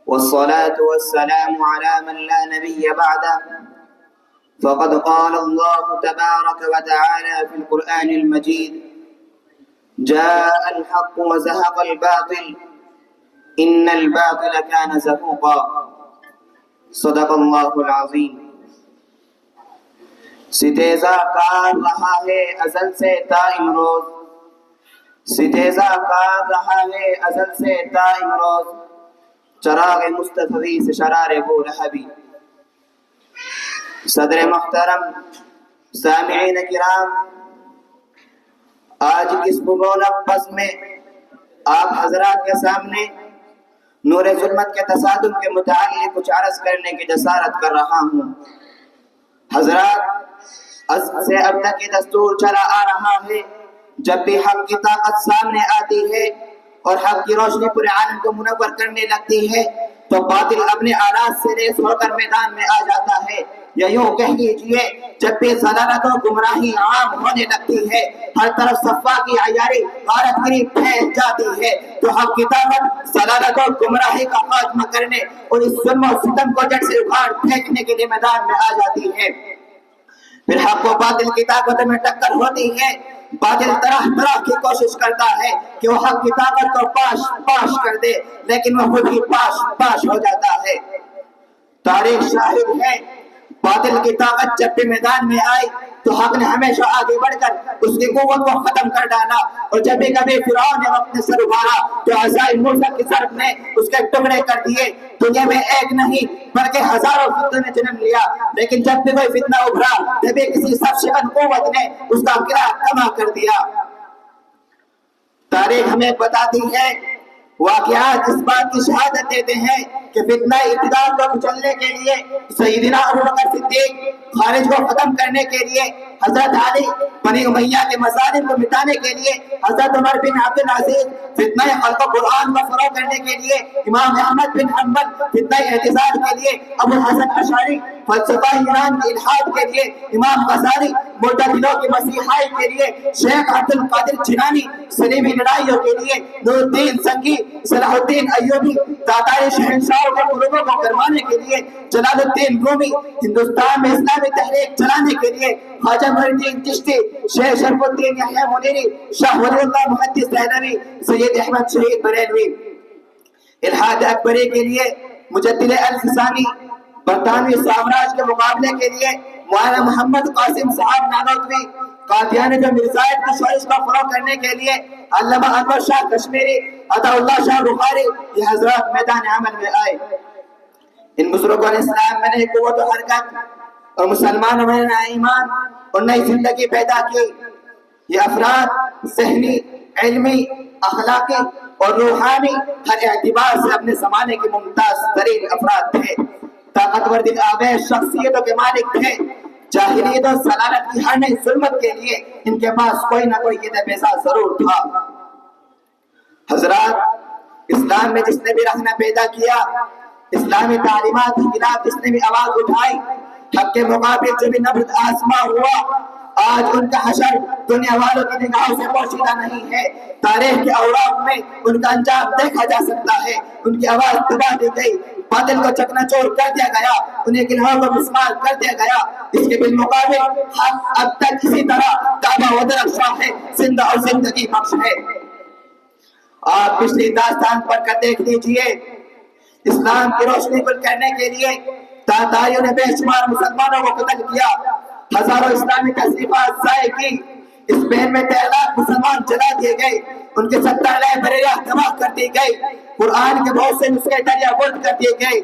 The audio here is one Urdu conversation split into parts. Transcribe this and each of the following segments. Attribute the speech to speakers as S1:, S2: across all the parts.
S1: والصلاة والسلام على من لا نبي بعده، فقد قال الله تبارك وتعالى في القرآن المجيد: جاء الحق وزهق الباطل إن الباطل كان زهوقا۔ صدق اللہ العظیم۔ ستیزہ کار رہا ہے ازل سے تا امروز، ستیزہ کار رہا ہے ازل سے تا امروز، چراغ مصطفی سے شرار وہ رہبی۔ صدر محترم، سامعین کرام، آج کس رونق بس میں آپ حضرات کے سامنے نور ظلمت کے تصادم کے متعلق کچھ عرض کرنے کی جسارت کر رہا ہوں۔ حضرات، از سے اب تک یہ دستور چلا آ رہا ہے، جب بھی حق کی طاقت سامنے آتی ہے اور حق کی روشنی پورے عالم کو منور کرنے لگتی ہے تو باطل اپنے آلات سے ریس ہو کر میدان میں آ جاتا ہے، یا یوں کہہ لیجئے جب بھی ضلالت و گمراہی عام ہونے لگتی ہے، ہر طرف صفاقی عیاری غارت گری پھیل جاتی ہے، تو حق کی طاقت ضلالت و گمراہی کا خاتمہ کرنے اور اس ظلم و ستم کو جڑ سے اکھاڑ پھینکنے کے لیے میدان میں آ جاتی ہے۔ پھر حق و باطل کی طاقت میں ٹکر ہوتی ہے، باطل طرح طرح کی کوشش کرتا ہے کہ وہ حق کی طاقت کو پاش پاش کر دے، لیکن وہ خود ہی پاش پاش ہو جاتا ہے۔ تاریخ شاہد ہے، باطل کی طاقت جب بھی میدان میں آئی تو حق نے ہمیشہ آگے بڑھ کر اس کی قوت کو ختم کر ڈالا، اور جب بھی کبھی فرعون نے اپنے سر اٹھایا تو عصائے موسیٰ کی ضرب نے اس کے ٹکڑے کر دیے۔ دنیا میں ایک نہیں بلکہ ہزاروں فتنوں نے جنم لیا، لیکن جب بھی کوئی فتنہ ابھرا تبھی کسی سب شکن قوت نے اس کا گرہ کما کر دیا۔ تاریخ ہمیں بتاتی ہے، واقعات اس بات کی شہادت دیتے ہیں کہ فتنہ ابتداء کو کچلنے کے لیے سیدنا ابوبکر صدیق، خارج کو ختم کرنے کے لیے حضرت علی، بنی امیہ کے مظالم کو مٹانے کے لیے حضرت عمر بن عبد العزیز، فتنہ خلق قرآن کو فروغ کرنے کے لیے امام احمد بن حنبل، فتنہ اعتزال کے لیے ابو الحسن اشعری، فلسفہ یونان کی الحاد کے لیے امام غزالی، معتزلوں کی مسیحائی کے لیے شیخ عبد القادر جیلانی، صلیبی لڑائیوں کے لیے نور الدین زنگی، صلاح الدین ایوبی، تاتاری شہنشاہوں کے قلوبوں کو گرمانے کے لیے جلال الدین رومی، ہندوستان میں اسلامی تحریک چلانے کے لیے خواجہ معین الدین چشتی، شیخ شرف الدین یحییٰ منیری، شاہ ولی اللہ محدث دہلوی، سید احمد شہید بریلوی۔ الحاد اکبری کے لیے مجدد الفسانی، برطانوی سامراج کے مقابلے کے لیے مولانا محمد قاسم صاحب نانوتوی، قادیانی جو مرزائیت کی شورش کو فروغ کرنے کے لیے علامہ انور شاہ کشمیری، عطا اللہ شاہ بخاری، یہ حضرات میدان عمل میں آئے۔ ان بزرگوں نے اسلام میں نئی قوت و حرکت اور مسلمانوں میں نیا ایمان اور نئی زندگی پیدا کی۔ یہ افراد ذہنی، علمی، اخلاقی اور روحانی ہر اعتبار سے اپنے زمانے کے ممتاز ترین افراد تھے، طاقتور دل آویز شخصیتوں کے مالک تھے۔ جاہلیت اور ضلالت کی ہر نئی ظلمت کے لیے ان کے پاس کوئی نہ کوئی یہ بیزا ضرور تھا۔ حضرات، اسلام میں جس نے بھی رہنا پیدا کیا، اسلامی تعلیمات کے خلاف جس نے بھی آواز اٹھائی، حق کے مقابل جو بھی نبرد آزما ہوا، آج ان کا حشر دنیا والوں کی نگاہوں سے پوشیدہ نہیں ہے۔ تاریخ کے اوراق میں ان کا انجام دیکھا جا سکتا ہے۔ ان کی آواز دبا دی گئی، باطل کو چکنا چور کر دیا گیا، انہیں گناہوں کو مسمار کر دیا گیا۔ اس کے بالمقابل حق اب تک اسی طرح تابع و درخشاں ہے، زندہ اور زندگی بخش ہے۔ آپ پچھلی داستان پڑھ کر دیکھ لیجئے، اسلام کی روشنی گل کرنے کے لیے تاتاریوں نے بے شمار مسلمانوں کو قتل کیا، ہزاروں اسلامی تشریفات ضائع کی، اسپین میں 13 لاکھ مسلمان جلا دیے گئے، ان کے 70 بریاں تباہ کر دی گئی، قرآن کے بہت سے نسخے دریا برد کر دیے گئے،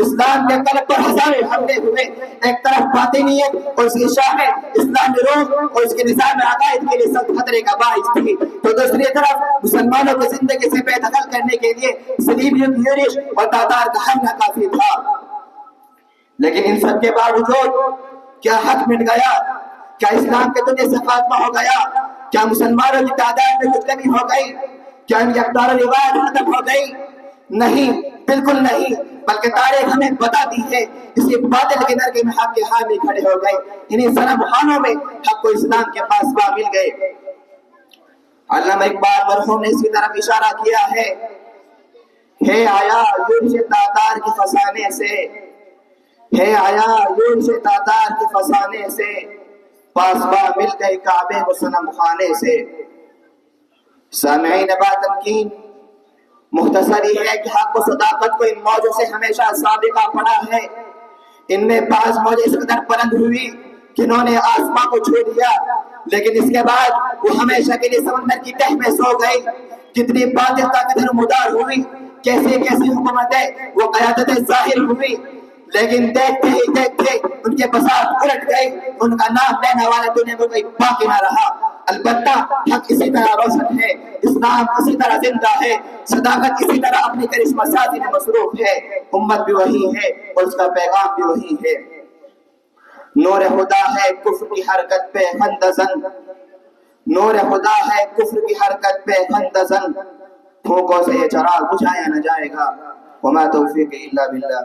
S1: اسلام کے قلب پر ہزاریں حملے ہوئے۔ ایک طرف باطنیت اور اس کی شاہ اسلامی روح اور اس کے نظام عقائد کے لیے سخت خطرے کا باعث تھی، تو دوسری طرف مسلمانوں کی زندگی سے بے دخل کرنے کے لیے صلیبیوں کی یورش اور تاتار کا حملہ کافی تھا۔ لیکن ان سب کے باوجود کیا حق مٹ گیا؟ کیا اسلام کے دنیا سے خاتمہ ہو گیا؟ کیا مسلمانوں کی تعداد میں کچھ کمی ہو گئی؟ کیا ان کی اقدار و روایت ختم ہو گئی؟ نہیں، بالکل نہیں، بلکہ تاریخ ہمیں بتاتی ہے اسی باطل کے نرگے میں حق کے حامی کھڑے ہو گئے، انہی ظلم خانوں میں حق کو اسلام کے پاس مل گئے۔ علامہ اقبال مرحوم نے اس کی طرف اشارہ کیا ہے ہے آیا یورش تاتار کے فسانے سے، ہے آیا یورش تاتار کے فسانے سے، پاسباں مل گئے کعبے کو صنم خانے سے۔ سامعین بات تمکین مختصر یہ ہے کہ حق و صداقت کو ان موجوں سے ہمیشہ سابقہ پڑا ہے۔ ان میں بعض موجیں اس قدر بلند ہوئی کہ انہوں نے آسمان کو چھو دیا، لیکن اس کے بعد وہ ہمیشہ کے لیے سمندر کی تہ میں سو گئی۔ کتنی باتیں طاقت مدار ہوئی، کیسے کیسے حکومتیں وہ قیادتیں ظاہر ہوئی، لیکن دیکھتے ہی دیکھتے ان کے بساط الٹ گئی، ان کا نام لینے والا دنیا میں کوئی باقی نہ رہا۔ البتہ حق اسی طرح روشن ہے، اسلام اسی طرح زندہ ہے، صداقت اسی طرح اپنی کرشمہ سازی میں مصروف ہے، امت بھی وہی ہے اور اس کا پیغام بھی وہی ہے۔ نور خدا ہے کفر کی حرکت پہ خندزن، نور خدا ہے کفر کی حرکت پہ خندزن، پھونکوں سے یہ چراغ بجھایا نہ جائے گا، وما توفیق الا باللہ۔